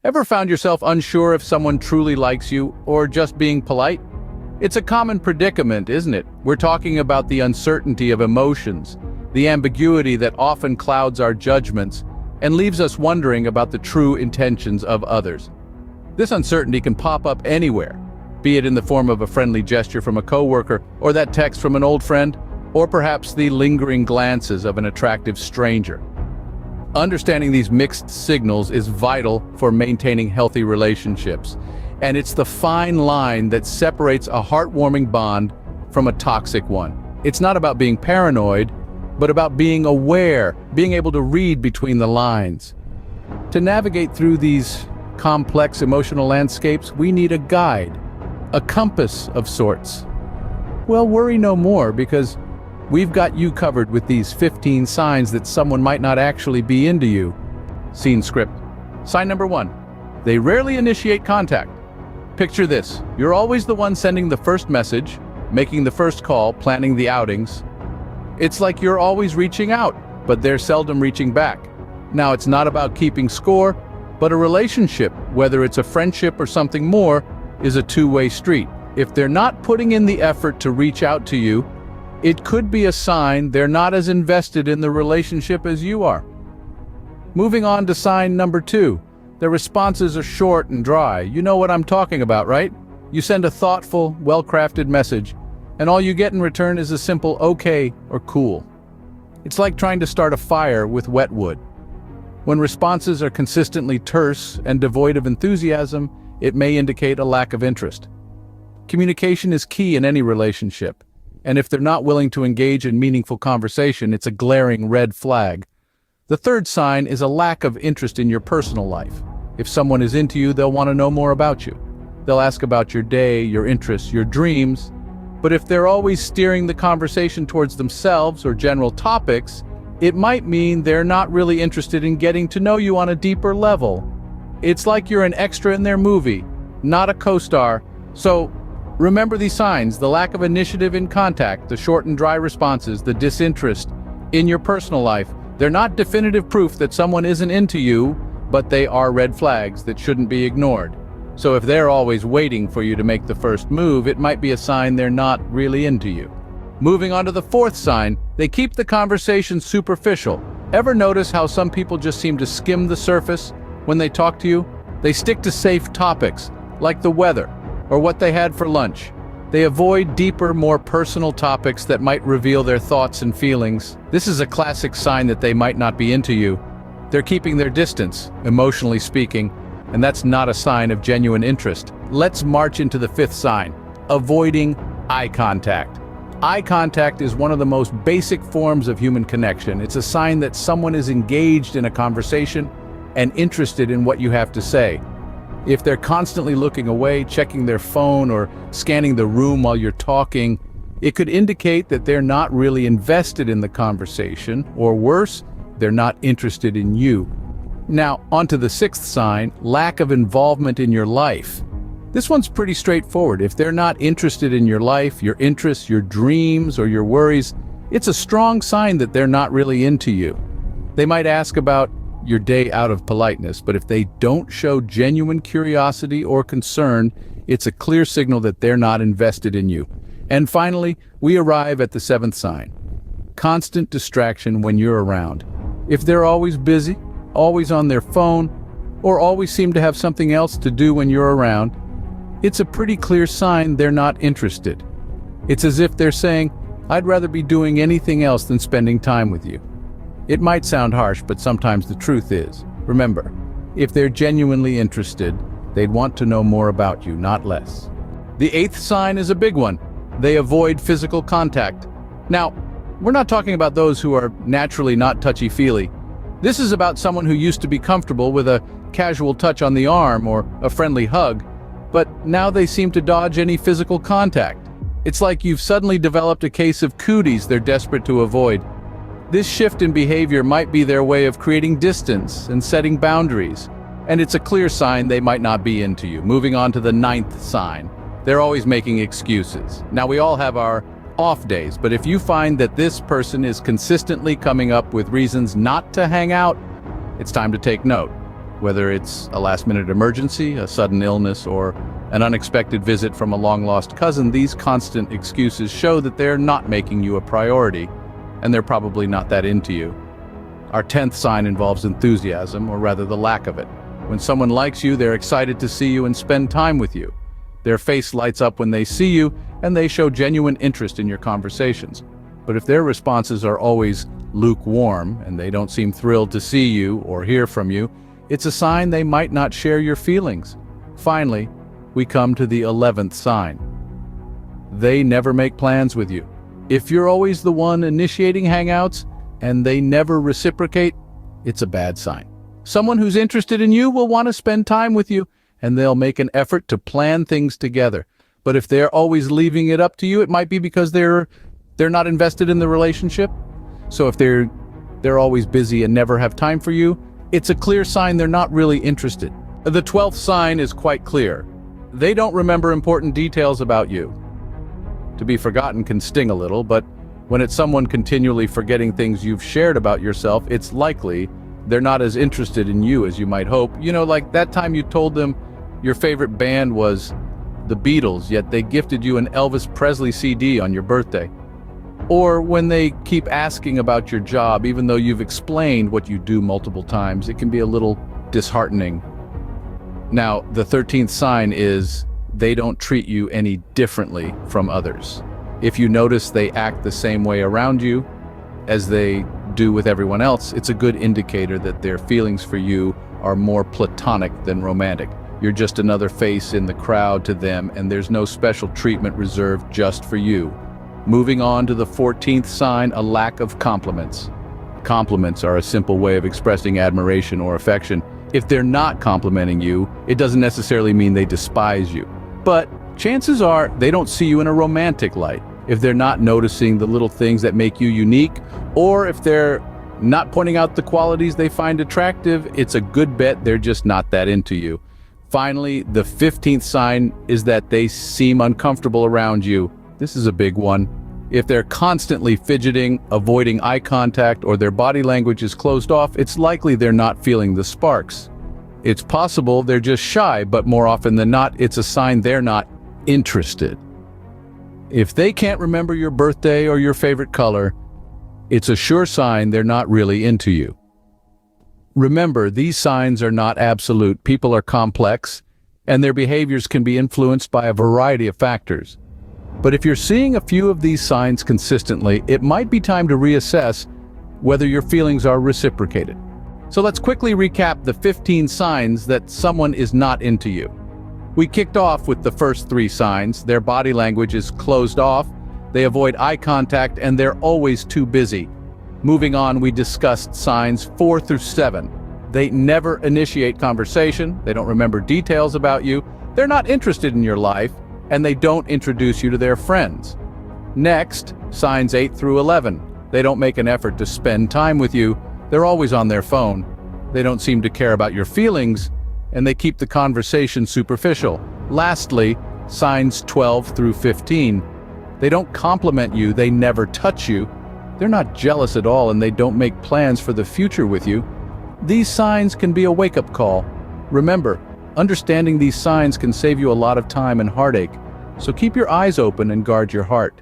Ever found yourself unsure if someone truly likes you or just being polite? It's a common predicament, isn't it? We're talking about the uncertainty of emotions, the ambiguity that often clouds our judgments and leaves us wondering about the true intentions of others. This uncertainty can pop up anywhere, be it in the form of a friendly gesture from a coworker, or that text from an old friend, or perhaps the lingering glances of an attractive stranger. Understanding these mixed signals is vital for maintaining healthy relationships, and it's the fine line that separates a heartwarming bond from a toxic one. It's not about being paranoid, but about being aware, being able to read between the lines. To navigate through these complex emotional landscapes, we need a guide, a compass of sorts. Well, worry no more, because we've got you covered with these 15 signs that someone might not actually be into you. Scene script. Sign number 1. They rarely initiate contact. Picture this. You're always the one sending the first message, making the first call, planning the outings. It's like you're always reaching out, but they're seldom reaching back. Now, it's not about keeping score, but a relationship, whether it's a friendship or something more, is a two-way street. If they're not putting in the effort to reach out to you, it could be a sign they're not as invested in the relationship as you are. Moving on to sign number 2. Their responses are short and dry. You know what I'm talking about, right? You send a thoughtful, well-crafted message, and all you get in return is a simple okay or cool. It's like trying to start a fire with wet wood. When responses are consistently terse and devoid of enthusiasm, it may indicate a lack of interest. Communication is key in any relationship, and if they're not willing to engage in meaningful conversation, it's a glaring red flag. The third sign is a lack of interest in your personal life. If someone is into you, they'll want to know more about you. They'll ask about your day, your interests, your dreams. But if they're always steering the conversation towards themselves or general topics, it might mean they're not really interested in getting to know you on a deeper level. It's like you're an extra in their movie, not a co-star. So remember these signs: the lack of initiative in contact, the short and dry responses, the disinterest in your personal life. They're not definitive proof that someone isn't into you, but they are red flags that shouldn't be ignored. So if they're always waiting for you to make the first move, it might be a sign they're not really into you. Moving on to the fourth sign, they keep the conversation superficial. Ever notice how some people just seem to skim the surface when they talk to you? They stick to safe topics, like the weather or what they had for lunch. They avoid deeper, more personal topics that might reveal their thoughts and feelings. This is a classic sign that they might not be into you. They're keeping their distance, emotionally speaking, and that's not a sign of genuine interest. Let's march into the fifth sign: avoiding eye contact. Eye contact is one of the most basic forms of human connection. It's a sign that someone is engaged in a conversation and interested in what you have to say. If they're constantly looking away, checking their phone, or scanning the room while you're talking, it could indicate that they're not really invested in the conversation, or worse, they're not interested in you. Now, onto the sixth sign: lack of involvement in your life. This one's pretty straightforward. If they're not interested in your life, your interests, your dreams, or your worries, it's a strong sign that they're not really into you. They might ask about your day out of politeness, but if they don't show genuine curiosity or concern, it's a clear signal that they're not invested in you. And finally, we arrive at the seventh sign: constant distraction when you're around. If they're always busy, always on their phone, or always seem to have something else to do when you're around, it's a pretty clear sign they're not interested. It's as if they're saying, "I'd rather be doing anything else than spending time with you." It might sound harsh, but sometimes the truth is. Remember, if they're genuinely interested, they'd want to know more about you, not less. The eighth sign is a big one. They avoid physical contact. Now, we're not talking about those who are naturally not touchy-feely. This is about someone who used to be comfortable with a casual touch on the arm or a friendly hug, but now they seem to dodge any physical contact. It's like you've suddenly developed a case of cooties they're desperate to avoid. This shift in behavior might be their way of creating distance and setting boundaries, and it's a clear sign they might not be into you. Moving on to the ninth sign: they're always making excuses. Now, we all have our off days, but if you find that this person is consistently coming up with reasons not to hang out, it's time to take note. Whether it's a last-minute emergency, a sudden illness, or an unexpected visit from a long-lost cousin, these constant excuses show that they're not making you a priority, and they're probably not that into you. Our 10th sign involves enthusiasm, or rather the lack of it. When someone likes you, they're excited to see you and spend time with you. Their face lights up when they see you, and they show genuine interest in your conversations. But if their responses are always lukewarm, and they don't seem thrilled to see you or hear from you, it's a sign they might not share your feelings. Finally, we come to the 11th sign. They never make plans with you. If you're always the one initiating hangouts, and they never reciprocate, it's a bad sign. Someone who's interested in you will want to spend time with you, and they'll make an effort to plan things together. But if they're always leaving it up to you, it might be because they're not invested in the relationship. So if they're always busy and never have time for you, it's a clear sign they're not really interested. The 12th sign is quite clear. They don't remember important details about you. To be forgotten can sting a little, but when it's someone continually forgetting things you've shared about yourself, it's likely they're not as interested in you as you might hope. You know, like that time you told them your favorite band was the Beatles, yet they gifted you an Elvis Presley CD on your birthday. Or when they keep asking about your job, even though you've explained what you do multiple times, it can be a little disheartening. Now, the 13th sign is they don't treat you any differently from others. If you notice they act the same way around you as they do with everyone else, it's a good indicator that their feelings for you are more platonic than romantic. You're just another face in the crowd to them, and there's no special treatment reserved just for you. Moving on to the 14th sign, a lack of compliments. Compliments are a simple way of expressing admiration or affection. If they're not complimenting you, it doesn't necessarily mean they despise you. But chances are they don't see you in a romantic light. If they're not noticing the little things that make you unique, or if they're not pointing out the qualities they find attractive, it's a good bet they're just not that into you. Finally, the 15th sign is that they seem uncomfortable around you. This is a big one. If they're constantly fidgeting, avoiding eye contact, or their body language is closed off, it's likely they're not feeling the sparks. It's possible they're just shy, but more often than not, it's a sign they're not interested. If they can't remember your birthday or your favorite color, it's a sure sign they're not really into you. Remember, these signs are not absolute. People are complex, and their behaviors can be influenced by a variety of factors. But if you're seeing a few of these signs consistently, it might be time to reassess whether your feelings are reciprocated. So let's quickly recap the 15 signs that someone is not into you. We kicked off with the first 3 signs. Their body language is closed off, they avoid eye contact, and they're always too busy. Moving on, we discussed signs 4 through 7. They never initiate conversation, they don't remember details about you, they're not interested in your life, and they don't introduce you to their friends. Next, signs 8 through 11. They don't make an effort to spend time with you, they're always on their phone. They don't seem to care about your feelings, and they keep the conversation superficial. Lastly, signs 12 through 15. They don't compliment you, they never touch you. They're not jealous at all, and they don't make plans for the future with you. These signs can be a wake-up call. Remember, understanding these signs can save you a lot of time and heartache, so keep your eyes open and guard your heart.